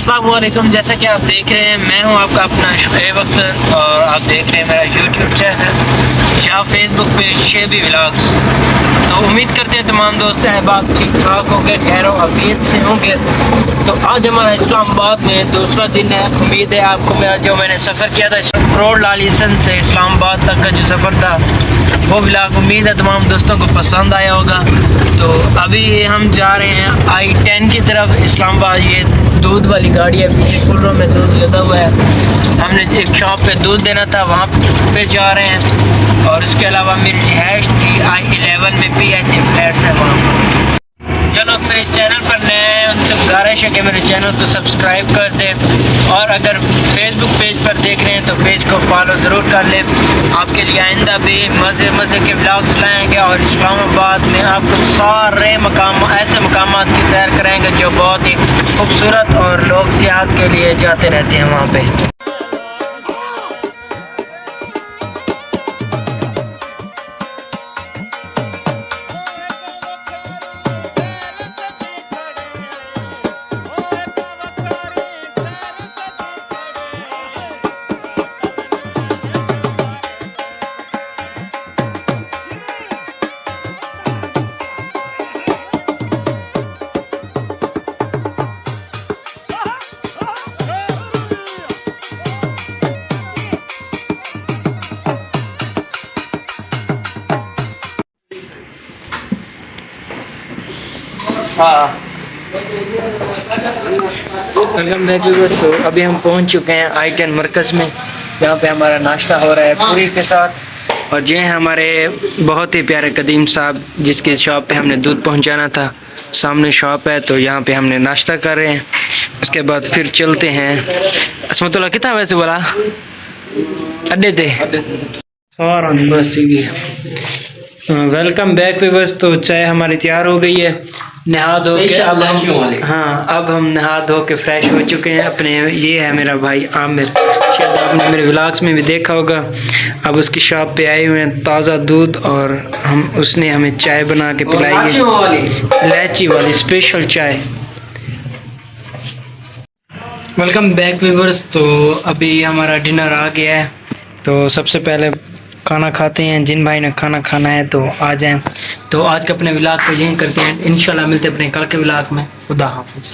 अस्सलाम वालेकुम। जैसा कि आप देख रहे हैं, मैं हूं आपका अपना शुएब अख्तर और आप देख रहे हैं मेरा यूट्यूब चैनल या फेसबुक पेज शेबी व्लॉग्स। तो उम्मीद करते हैं तमाम दोस्त अहबाब ठीक ठाक होंगे, खैर आफियत से होंगे। तो आज हमारा इस्लामाबाद में दूसरा दिन है। उम्मीद है आपको मेरा जो मैंने सफ़र किया था करोड़ लालिसन से इस्लामाबाद तक का जो सफ़र था वो व्लॉग उम्मीद है तमाम दोस्तों को पसंद आया होगा। तो अभी हम जा रहे हैं I-10 की तरफ इस्लामाबाद। ये दूध वाली गाड़ी है, पीछे कूलरों में दूध लगा हुआ है। हमने एक शॉप पे दूध देना था, वहाँ पे जा रहे हैं। और इसके अलावा मेरी रिहाइश थी I-11 में PHA फ्लैट्स है वहाँ पर। चलो मेरे इस चैनल पर नए हैं उनसे गुजारिश है कि मेरे चैनल को सब्सक्राइब कर दें और अगर फेसबुक पेज पर देख रहे हैं तो पेज को फॉलो ज़रूर कर लें। आपके लिए आइंदा भी मज़े मज़े के व्लॉग्स लाएंगे और इस्लामाबाद में आपको सारे ऐसे मकामात की सैर कराएंगे जो बहुत ही खूबसूरत और लोग सियाहत के लिए जाते रहते हैं वहाँ पे। हाँ, वेलकम बैक व्यूअर्स। तो अभी हम पहुंच चुके हैं I-10 मरकज़ में, जहाँ पे हमारा नाश्ता हो रहा है पूरी के साथ। और ये हैं हमारे बहुत ही प्यारे कदीम साहब जिसकी शॉप पे हमने दूध पहुंचाना था। सामने शॉप है तो यहाँ पे हमने नाश्ता कर रहे हैं। उसके बाद फिर चलते हैं असमतुल्लाह कितना वैसे बोला अड्डे थे सारा बस ठीक है। Welcome back viewers. तो चाय हमारी तैयार हो गई है, नहा धो के अब हम नहा धो के फ्रेश हो चुके हैं अपने। ये है मेरा भाई आमिर, शायद आपने मेरे व्लॉग्स में भी देखा होगा। अब उसकी शॉप पे आए हुए हैं ताज़ा दूध और उसने हमें चाय बना के पिलाई है, इलायची वाली स्पेशल चाय। Welcome back viewers. तो अभी हमारा डिनर आ गया है, तो सबसे पहले खाना खाते हैं। जिन भाई ने खाना खाना है तो आ जाएं। तो आज के अपने व्लॉग को यहीं करते हैं, इंशाल्लाह मिलते हैं अपने कल के व्लॉग में। खुदा हाफिज़।